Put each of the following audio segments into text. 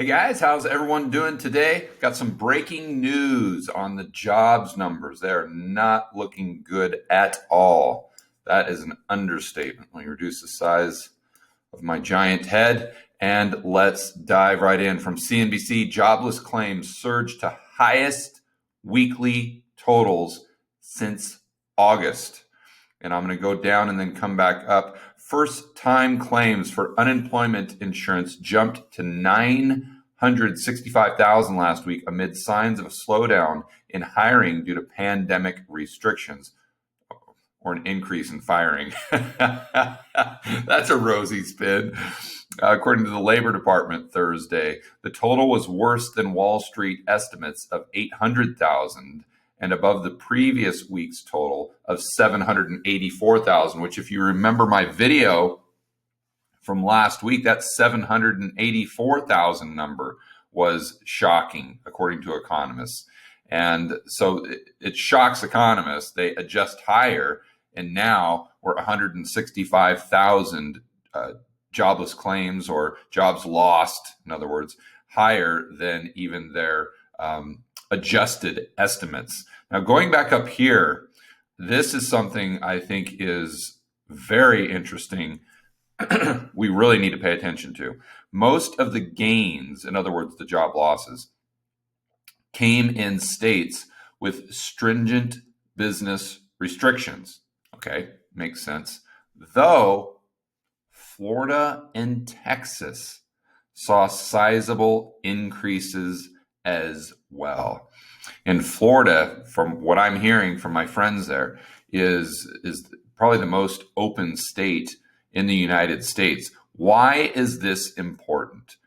Hey guys, how's everyone doing today? Got some breaking news on the jobs numbers. They're not looking good at all. That is an understatement. Let me reduce the size of my giant head and let's dive right in. From CNBC, jobless claims surged to highest weekly totals since August. And I'm going to go down and then come back up. First time claims for unemployment insurance jumped to 965,000 last week amid signs of a slowdown in hiring due to pandemic restrictions or an increase in firing. That's a rosy spin. According to the Labor Department Thursday, the total was worse than Wall Street estimates of 800,000 and above the previous week's total of 784,000, which, if you remember my video from last week, that 784,000 number was shocking, according to economists. And so it shocks economists. They adjust higher, and now we're 165,000 jobless claims or jobs lost, in other words, higher than even their adjusted estimates. Now, going back up here, this is something I think is very interesting. We really need to pay attention to. Most of the gains, in other words, the job losses, came in states with stringent business restrictions. Okay, makes sense. Though Florida and Texas saw sizable increases as well. In Florida, from what I'm hearing from my friends there, is probably the most open state in the United States. Why is this important?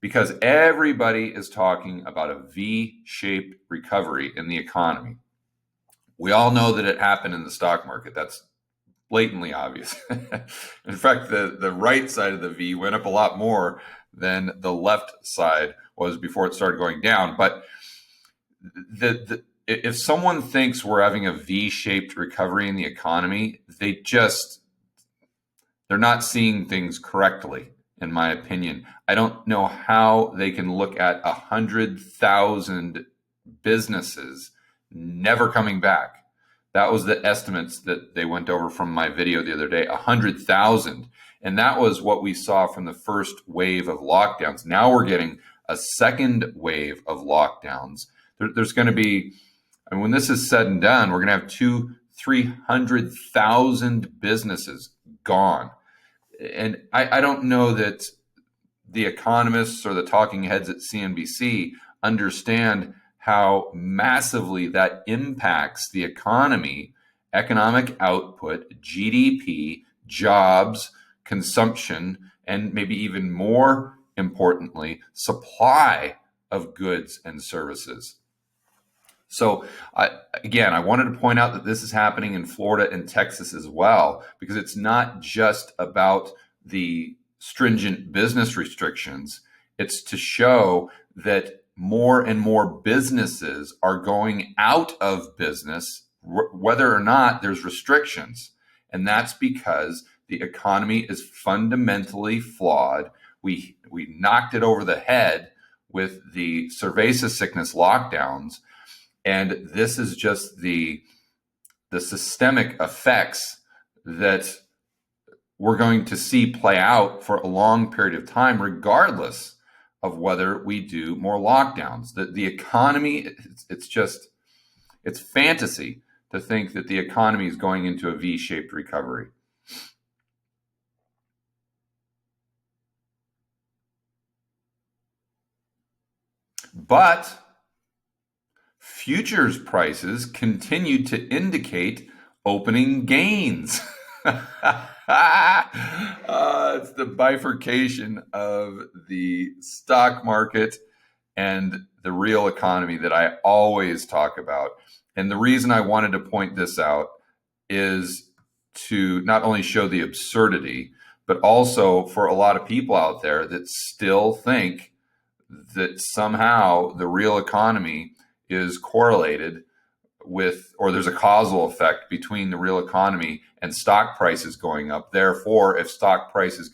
Because everybody is talking about a V-shaped recovery in the economy. We all know that it happened in the stock market. That's blatantly obvious. In fact, the right side of the V went up a lot more than the left side was before it started going down. But if someone thinks we're having a V-shaped recovery in the economy, they're not seeing things correctly, in my opinion. I don't know how they can look at 100,000 businesses never coming back. That was the estimates that they went over from my video the other day, 100,000. And that was what we saw from the first wave of lockdowns. Now we're getting a second wave of lockdowns. There's going to be, and when this is said and done, we're going to have 300,000 businesses gone. And I don't know that the economists or the talking heads at CNBC understand how massively that impacts the economy, economic output, GDP, jobs, consumption, and maybe even more importantly, supply of goods and services. So I wanted to point out that this is happening in Florida and Texas as well, because it's not just about the stringent business restrictions. It's to show that more and more businesses are going out of business, whether or not there's restrictions. And that's because the economy is fundamentally flawed. We knocked it over the head with the cerveza sickness lockdowns. And this is just the systemic effects that we're going to see play out for a long period of time, regardless of whether we do more lockdowns. The economy, it's fantasy to think that the economy is going into a V-shaped recovery. But futures prices continued to indicate opening gains. It's the bifurcation of the stock market and the real economy that I always talk about. And the reason I wanted to point this out is to not only show the absurdity, but also for a lot of people out there that still think that somehow the real economy is correlated or there's a causal effect between the real economy and stock prices going up. Therefore, if stock prices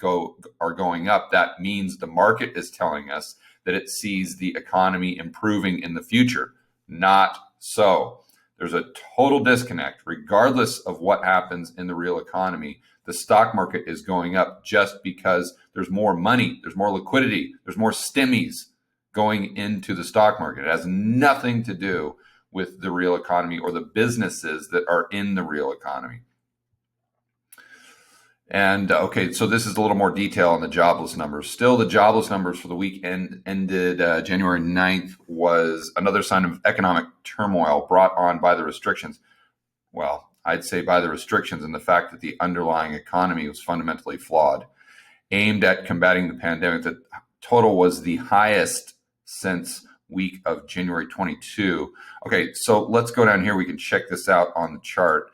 are going up, that means the market is telling us that it sees the economy improving in the future. Not so. There's a total disconnect. Regardless of what happens in the real economy, the stock market is going up just because there's more money, there's more liquidity, there's more stimmies going into the stock market. It has nothing to do with the real economy or the businesses that are in the real economy. And okay, so this is a little more detail on the jobless numbers. Still, the jobless numbers for the week ended January 9th was another sign of economic turmoil brought on by the restrictions. Well, I'd say by the restrictions and the fact that the underlying economy was fundamentally flawed. Aimed at combating the pandemic, the total was the highest since week of January 22. Okay, so let's go down here. We can check this out on the chart.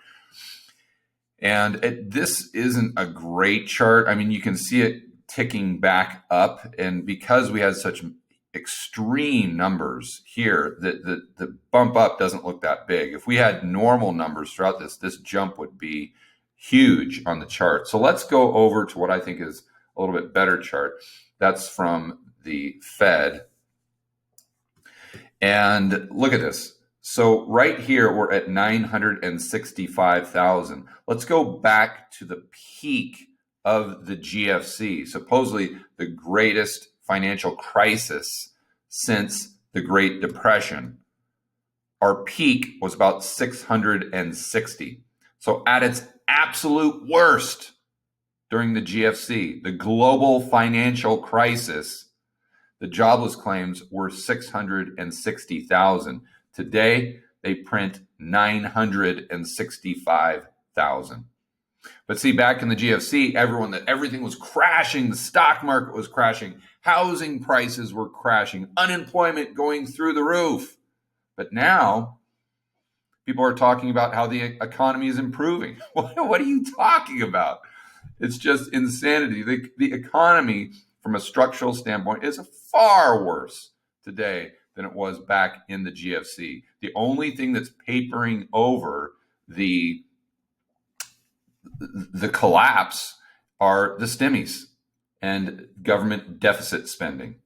And this isn't a great chart. I mean, you can see it ticking back up. And because we had such extreme numbers here, the bump up doesn't look that big. If we had normal numbers throughout this jump would be huge on the chart. So let's go over to what I think is a little bit better chart. That's from the Fed. And look at this. So right here, we're at 965,000. Let's go back to the peak of the GFC, supposedly the greatest financial crisis since the Great Depression. Our peak was about 660. So at its absolute worst during the GFC, the global financial crisis, the jobless claims were 660,000. Today, they print 965,000. But see, back in the GFC, everything was crashing. The stock market was crashing. Housing prices were crashing. Unemployment going through the roof. But now, people are talking about how the economy is improving. What are you talking about? It's just insanity. The economy, from a structural standpoint, is far worse today than it was back in the GFC. The only thing that's papering over the collapse are the stimmies and government deficit spending.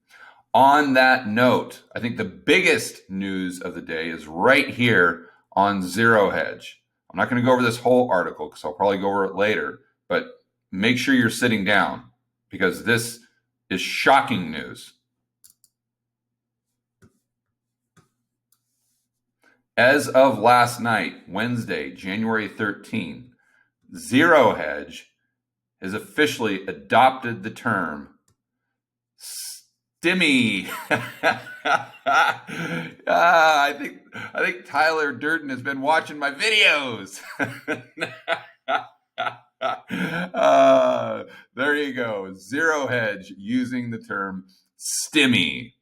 On that note, I think the biggest news of the day is right here on Zero Hedge. I'm not going to go over this whole article because I'll probably go over it later, but make sure you're sitting down because this is shocking news. As of last night, Wednesday, January 13, Zero Hedge has officially adopted the term stimmy. I think Tyler Durden has been watching my videos. There you go. Zero Hedge using the term stimmy.